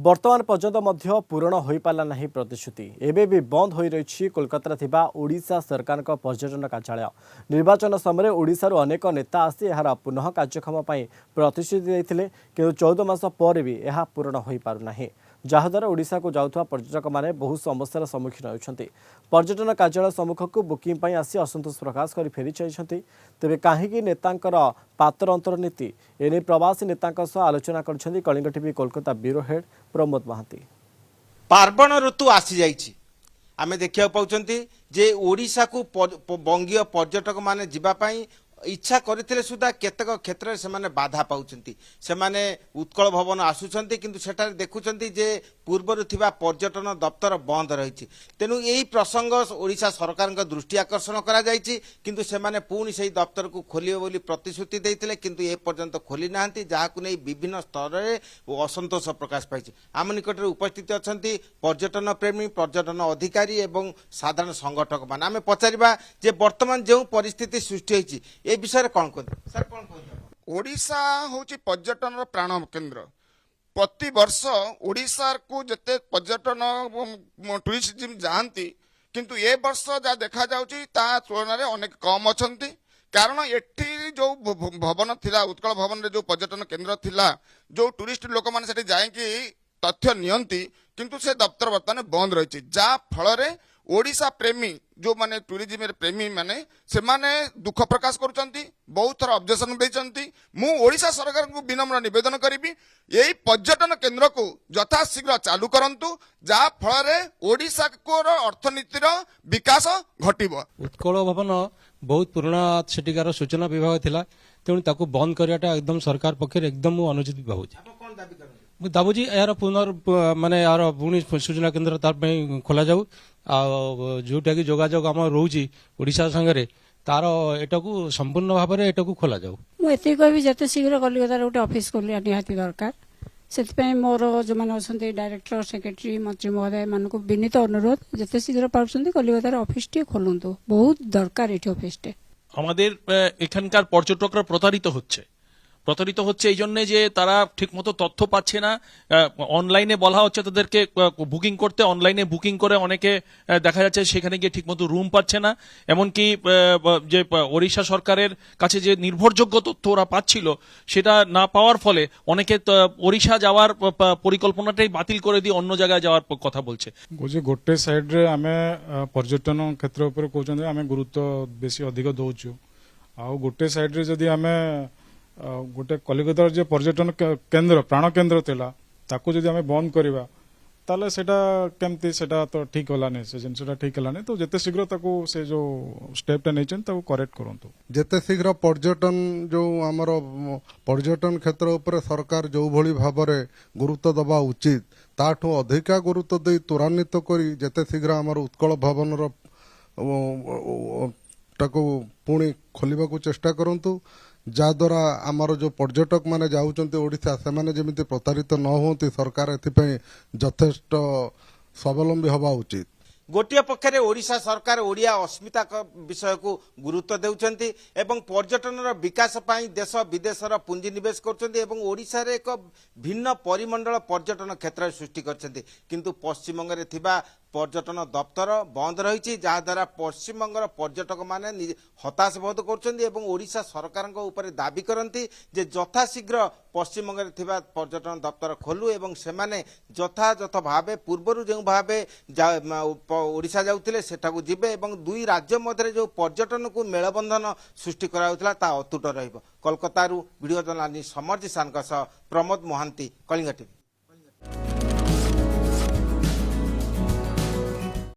वर्तमान पर्यंत मध्य पूरण हो पारा ना प्रतिश्रुति एबे भी बंद हो रही कोलकाता थिबा ओडिशा सरकार पर्यटन कार्यालय निर्वाचन समय ओडिशा अनेक नेता आसी यार पुनः कार्यक्षम प्रतिश्रुति देते कि 14 मास पर भी यह पूरण हो पारना जहाद्वारा ओडिशा को जाउथवा पर्यटक माने बहु समस्यार सम्मुखीन होती पर्यटन कार्यालय सम्मुख को बुकिंग आसी असंतोष प्रकाश कर फेरी चाहते तेरे कहीं नेतांकर पातर अंतर्नीति एने प्रवासी नेता आलोचना कर Kalinga TV Kolkata bureau head Pramod Mahanti. पार्वण ऋतु आसी जाइछि आमे देखिया पाउछंती जे ओडिशा को बंगीय पर्यटक माने जिबा पई इच्छा करथिले सुधा केतक क्षेत्र से माने बाधा पाउछंती से माने उत्कल भवन आसुछंती किंतु सेठारे देखुछंती जे पूर्वरु थिबा पर्यटन दप्तर बंद रहिछि तेनु एही प्रसंग ओडिशा सरकार दृष्टि आकर्षण करा जाइछि किंतु से माने पुणी सेही दप्तर को खोलियो बोली प्रतिश्रुति देइथिले किंतु ए पर्यंत खोली नाहंती जाहाकु नै विभिन्न स्तर रे असंतोष प्रकाश पाइछि आम निकट रे उपस्थित अछंती पर्यटन प्रेमी पर्यटन अधिकारी एवं साधारण संगठक मान आमे पचारिबा जे वर्तमान जो परिस्थिति सृष्टि होइछि ए विषय कौन कहते सर कौन कहते ओडिशा होची पर्यटन प्राण केन्द्र प्रति वर्ष ओडिशा को जते पर्यटन टूरिज्म जाती किंतु ए वर्ष जहाँ देखा जाउची ता तुलन में अनेक कम अछंती कारण एठी जो भवन थिला उत्कल भवन रे जो पर्यटन केन्द्र थिला जो टूरिस्ट लोक माने सेठी जायकी तथ्य नियंती किंतु से दफ्तर वर्तमान बंद रही जा फल ओडिशा प्रेमी जो माने टूरिज्म प्रेमी माने से माने दुख प्रकाश करुचंती बहुत थर ऑब्जेक्शन देचंती मु ओडिशा सरकार को विनम्र निवेदन करिबी एई पर्यटन केन्द्र को यथाशीघ्र चालू करंतु जा फल ओडिशा को अर्थनीतिर विकास घटिबो। उत्कल भवन बहुत पुराना सेटिकार सूचना विभाग थिला तेणु ताकू बंद करियाटा एकदम सरकार पक्ष एकदम अनुचित भावुची मु दाबुजी यार पुनर् माने यार पुणी सूचना केन्द्र तार खोला जाऊ जोटा कि जोगाजोग आम रोची ओडिशा संगे तार एटा को संपूर्ण भाव में एटा को खोला जाऊ मुझे कहबी जिते शीघ्र कलिकतार गोटे ऑफिस खोलिया निहाती दरकार से मोर जो मैंने अच्छा डायरेक्टर सेक्रेटरी मंत्री महोदय मान को विनीत अनुरोध जिते शीघ्र पार्टी कलिकतार ऑफिस टी खोलतु बहुत दरकार ये ऑफिस टे আমাদের এখানকার পর্যটকরা প্রতারিত হচ্ছে এই জন্য যে তারা ঠিকমতো তথ্য পাচ্ছে না অনলাইনে বলা হচ্ছে তাদেরকে বুকিং করতে অনলাইনে বুকিং করে অনেকে দেখা যাচ্ছে সেখানে গিয়ে ঠিকমতো রুম পাচ্ছে না এমনকি যে ওড়িশা সরকারের কাছে যে নির্ভরযোগ্য তথ্য ওরা পাচ্ছিল সেটা না পাওয়ার ফলে অনেকে ওড়িশা যাওয়ার পরিকল্পনাটাই বাতিল করে দিয়ে অন্য জায়গায় যাওয়ার কথা বলছে গোটে সাইড্রে আমি পর্যটন ক্ষেত্র উপরে কହୁଛନ୍ତି আমি গুরুত্ব বেশি অধিক দଉଛୁ ଆଉ গোটে সাইড্রে যদি আমি गोटे कलिकतार जो पर्यटन केन्द्र प्राण केन्द्र थिला ताकू जदि आमे बंद करबा ताले सेटा केमती सेटा तो ठीक होलानी से जिनसटा ठीक होलानी तो जेते शीघ्र ताकू से जो स्टेपटा नेचन ताकू करेक्ट करंतु जेते शीघ्र पर्यटन जो हमर पर्यटन क्षेत्र ऊपर सरकार जो भली भाबरे गुरुत्व दबा उचित ताठो अधिका गुरुत्व दे त्वरान्वित करी जेते शीघ्र हमर उत्कल भवन रो ताकू पुणी खोलिबा को चेष्टा करंतु जहाद्वारा आमर जो पर्यटक माने जाउचंती ओडिशा से माने जेमिति प्रतारित न होती सरकार एथिपई यथेष्ट स्वावलंबी हवा उचित। गोटे पक्षरे ओडिशा सरकार ओडिया अस्मिता विषय को गुरुत्व देउचंती एवं पर्यटन विकास पाई देश विदेशर पुंजी निवेश करचंती एवं ओडिशा रे एक भिन्न परिमंडल पर्यटन क्षेत्र सृष्टि करचंती किंतु पश्चिम बंग रे थिबा पर्यटन दफ्तर बंद रही जहाद्वारा पश्चिमबंगर पर्यटक माने हताश बोध कर सरकार ऊपर दाबी करती जे यथाशीघ्र पश्चिमबंग में पर्यटन दफ्तर खोलू एवं से यथायथ भाव पूर्वर जो भाव ओडिशा जाउथिले सेठाकू जिबे एवं दुई राज्य मध्य जो पर्यटन को मेलबंधन सृष्टि करा ता अतुट रहिबो। Kolkata video journalist Samar Jisan Pramod Mahanti Kalinga TV.